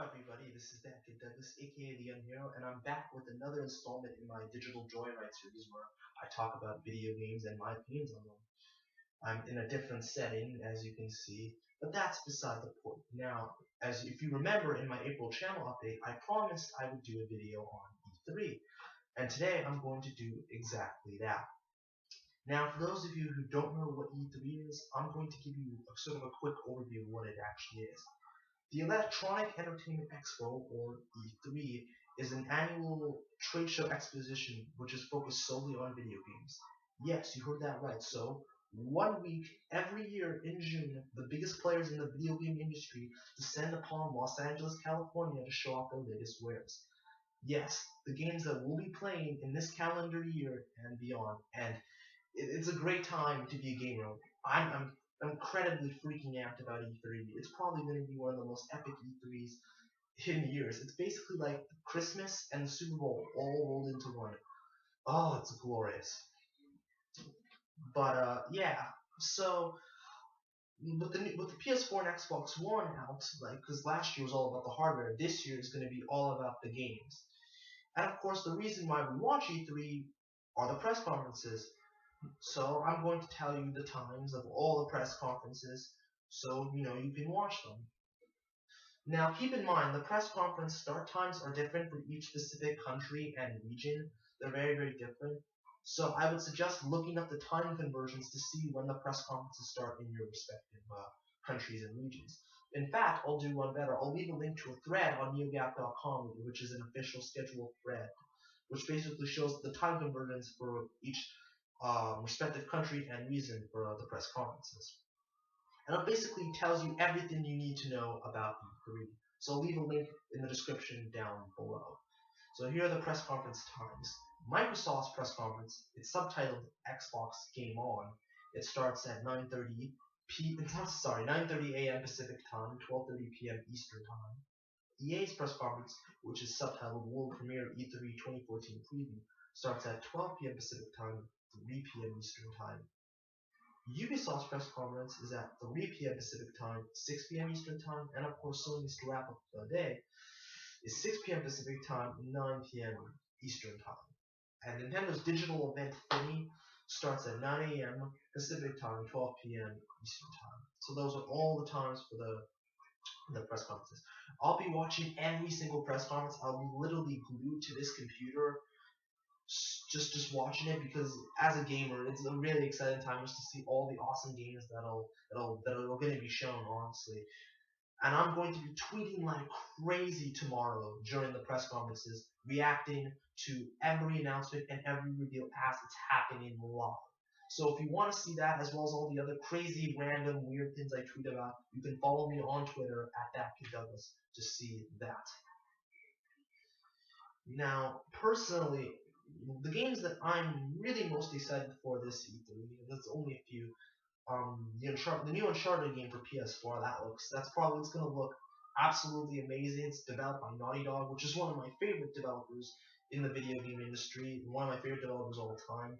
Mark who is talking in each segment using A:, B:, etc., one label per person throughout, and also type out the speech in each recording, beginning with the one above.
A: everybody, this is that kid Douglas, aka the Young Hero, and I'm back with another installment in my digital Joyride series where I talk about video games and my opinions on them. I'm in a different setting, as you can see, but that's beside the point. Now, as if you remember in my April channel update, I promised I would do a video on E3, and today I'm going to do exactly that. Now, for those of you who don't know what E3 is, I'm going to give you sort of a quick overview of what it actually is. The Electronic Entertainment Expo, or E3, is an annual trade show exposition which is focused solely on video games. Yes, you heard that right. So, one week every year in June, the biggest players in the video game industry descend upon Los Angeles, California to show off their latest wares. Yes, the games that we'll be playing in this calendar year and beyond. And it's a great time to be a gamer. I'm incredibly freaking amped about E3. It's probably going to be one of the most epic E3s in years. It's basically like Christmas and the Super Bowl all rolled into one. Oh, it's glorious. But yeah. So with the PS4 and Xbox One out, like because last year was all about the hardware, this year is going to be all about the games. And of course, the reason why we watch E3 are the press conferences. So I'm going to tell you the times of all the press conferences so you can watch them. Now keep in mind the press conference start times are different for each specific country and region. They're very different. So I would suggest looking up the time conversions to see when the press conferences start in your respective countries and regions. In fact, I'll do one better. I'll leave a link to a thread on neogap.com, which is an official scheduled thread, which basically shows the time conversions for each respective country and reason for the press conferences. And it basically tells you everything you need to know about E3. So I'll leave a link in the description down below. So here are the press conference times. Microsoft's press conference, it's subtitled Xbox Game On. It starts at 9:30 a.m. Pacific Time, 12:30 p.m. Eastern Time. EA's press conference, which is subtitled World Premiere E3 2014 Preview, starts at 12 p.m. Pacific Time, 3 p.m. Eastern Time. Ubisoft's press conference is at 3 p.m. Pacific Time, 6 p.m. Eastern Time, and of course Sony's to wrap up the day is 6 p.m. Pacific Time, 9 p.m. Eastern Time. And Nintendo's digital event thingy starts at 9 a.m. Pacific Time, 12 p.m. Eastern Time. So those are all the times for the press conferences. I'll be watching every single press conference. I'll be literally glued to this computer just watching it because as a gamer, it's a really exciting time just to see all the awesome games that are going to be shown, honestly. And I'm going to be tweeting like crazy tomorrow during the press conferences, reacting to every announcement and every reveal as it's happening live. So if you want to see that as well as all the other crazy, random, weird things I tweet about, you can follow me on Twitter at @thatkiddouglas to see that. Now, personally, the games that I'm really most excited for this E3, there's only a few. The new Uncharted game for PS4, it's gonna look absolutely amazing. It's developed by Naughty Dog, which is one of my favorite developers in the video game industry, one of my favorite developers of all time.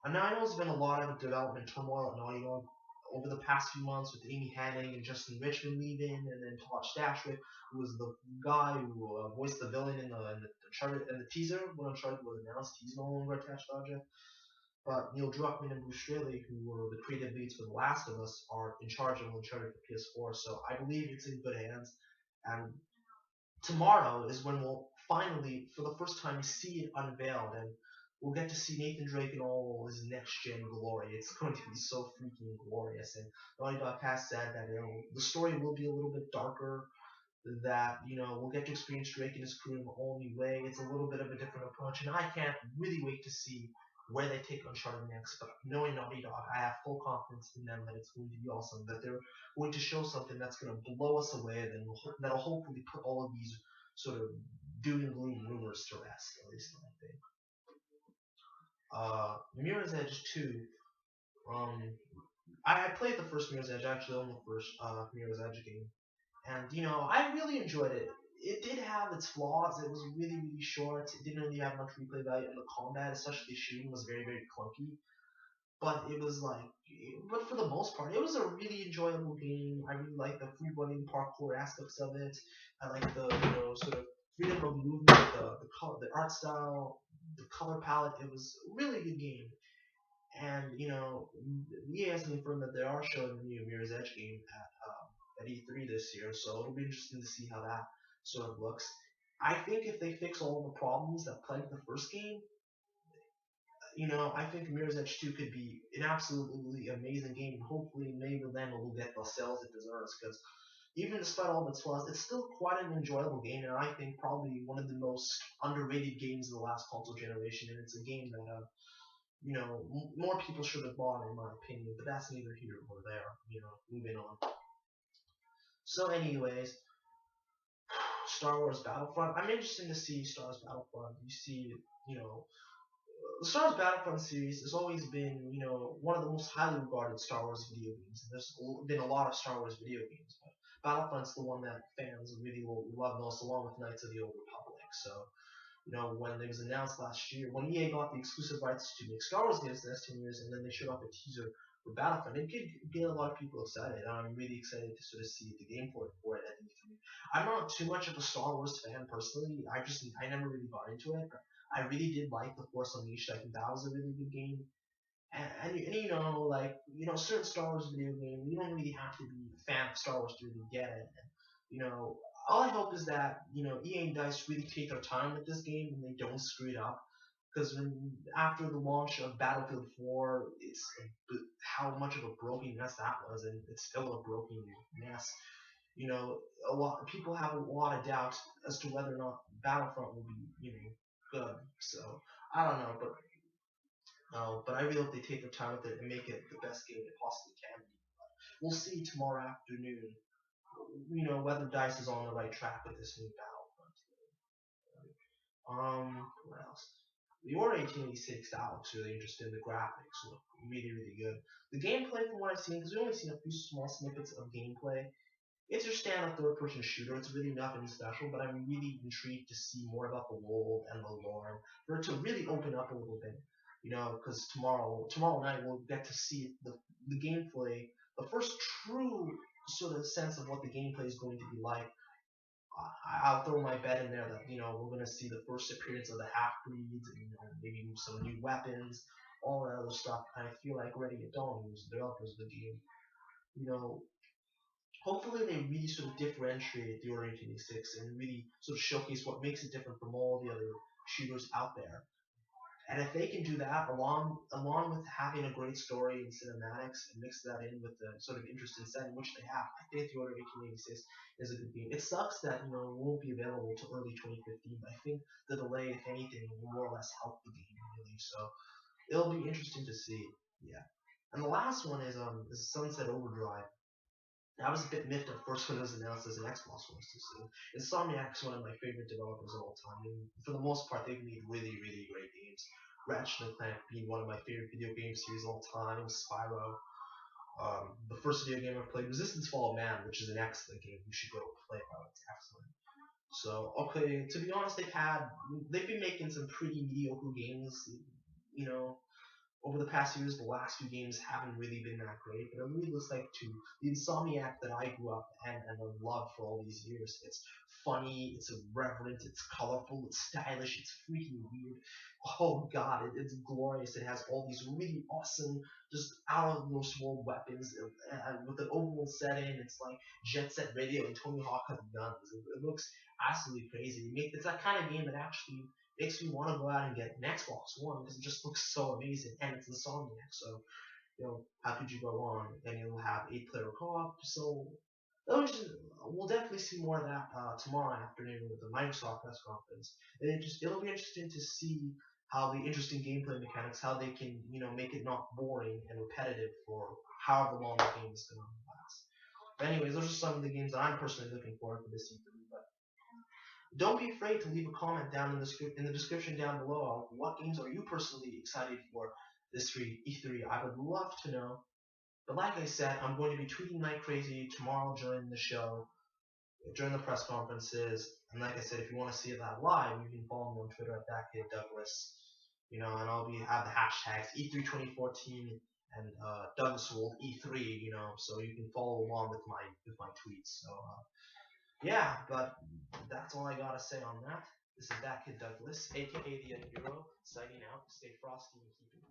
A: And now I know there's been a lot of development turmoil at Naughty Dog over the past few months with Amy Hennig and Justin Richmond leaving, and then Todd Stashwick, who was the guy who voiced the villain in the Uncharted and the teaser when Uncharted was announced. He's no longer attached to Project. But Neil Druckmann and Bruce Straley, who were the creative leads for The Last of Us, are in charge of Uncharted for PS4. So I believe it's in good hands. And tomorrow is when we'll finally, for the first time, see it unveiled, and we'll get to see Nathan Drake in all his next-gen glory. It's going to be so freaking glorious. And Naughty Dog has said that the story will be a little bit darker, that we'll get to experience Drake and his crew in a whole new way. It's a little bit of a different approach, and I can't really wait to see where they take Uncharted next. But knowing Naughty Dog, I have full confidence in them that it's going to be awesome, that they're going to show something that's going to blow us away, and that'll hopefully put all of these sort of doom and gloom rumors to rest, at least I think. Mirror's Edge 2. I played the first Mirror's Edge, actually on the first Mirror's Edge game, and I really enjoyed it. It did have its flaws. It was really short. It didn't really have much replay value, and the combat, especially shooting, was very clunky. but it was like, but for the most part, it was a really enjoyable game. I really like the free running parkour aspects of it. I like the sort of freedom of movement, the color, the art style, the color palette. It was a really good game. And EA has confirmed that they are showing the new Mirror's Edge game at E3 this year, so it'll be interesting to see how that sort of looks. I think if they fix all the problems that plagued the first game, I think Mirror's Edge 2 could be an absolutely amazing game. Hopefully, maybe then it will get the sales it deserves. Because even despite all of its flaws, it's still quite an enjoyable game, and I think probably one of the most underrated games of the last console generation. And it's a game that more people should have bought, in my opinion. But that's neither here nor there. Moving on. So, anyways, Star Wars Battlefront. I'm interested to see Star Wars Battlefront. You see, you know, the Star Wars Battlefront series has always been, one of the most highly regarded Star Wars video games. There's been a lot of Star Wars video games, but Battlefront's the one that fans really will love most, along with Knights of the Old Republic. So, when it was announced last year, when EA got the exclusive rights to make Star Wars games the next 10 years, and then they showed off a teaser for Battlefront, it did get a lot of people excited. And I'm really excited to sort of see the gameplay for it at E3. I'm not too much of a Star Wars fan personally. I never really got into it, but I really did like The Force Unleashed. I think that was a really good game. And like certain Star Wars video game, you don't really have to be a fan of Star Wars to really get it. And, all I hope is that EA and Dice really take their time with this game and they don't screw it up. Because after the launch of Battlefield 4, it's how much of a broken mess that was, and it's still a broken mess. A lot of people have a lot of doubts as to whether or not Battlefront will be good. So I don't know, but I really hope they take their time with it and make it the best game it possibly can be. We'll see tomorrow afternoon, whether Dice is on the right track with this new Battlefront. What else? The Order 1886, that looks really interesting. The graphics look really, really good. The gameplay, from what I've seen, because we've only seen a few small snippets of gameplay, it's your standard third-person shooter. It's really nothing special, but I'm really intrigued to see more about the world and the lore, for it to really open up a little bit. Because tomorrow night we'll get to see the gameplay, the first true sort of sense of what the gameplay is going to be like. I'll throw my bet in there that we're going to see the first appearance of the half breeds, and maybe some new weapons, all that other stuff. And I feel like Ready at Dawn, who's the developers of the game, you know, hopefully they really sort of differentiate the Order 1886 and really sort of showcase what makes it different from all the other shooters out there. And if they can do that along with having a great story and cinematics and mix that in with the sort of interesting setting which they have, I think the Order 1886 is a good game. It sucks that it won't be available until early 2015, but I think the delay, if anything, will more or less help the game really. So it'll be interesting to see. Yeah. And the last one is Sunset Overdrive. I was a bit miffed at first when it was announced as an Xbox one too soon. Insomniac is one of my favorite developers of all time, and for the most part, they've made really, really great games. Ratchet and Clank being one of my favorite video game series of all time. Spyro. The first video game I played, Resistance Fall of Man, which is an excellent game. You should go play it out. It's excellent. So, okay, to be honest, they've been making some pretty mediocre games. You know, over the past years, the last few games haven't really been that great, but it really looks like to the Insomniac that I grew up and loved for all these years. It's funny, it's irreverent, it's colorful, it's stylish, it's freaking weird. Oh god, it's glorious. It has all these really awesome, just out of this world weapons with an overall setting. It's like Jet Set Radio and Tony Hawk has guns. It looks absolutely crazy. It's that kind of game that actually makes me want to go out and get an Xbox One because it just looks so amazing, and it's Insomniac, so how could you go wrong? And you'll have 8-player co-op, so we'll definitely see more of that tomorrow afternoon with the Microsoft press conference. And it'll be interesting to see how the interesting gameplay mechanics, how they can make it not boring and repetitive for however long the game is going to last. But anyways, those are some of the games that I'm personally looking forward to this E3. But don't be afraid to leave a comment down in the description down below. What games are you personally excited for this E3? I would love to know. But like I said, I'm going to be tweeting like crazy tomorrow during the show, during the press conferences. And like I said, if you want to see that live, you can follow me on Twitter at ThatKidDouglas. And I'll have the hashtags E3 2014 and Douglas World E3, so you can follow along with my tweets. So yeah, but that's all I gotta say on that. This is that kid Douglas, aka the Young Hero, signing out. Stay frosty and keep it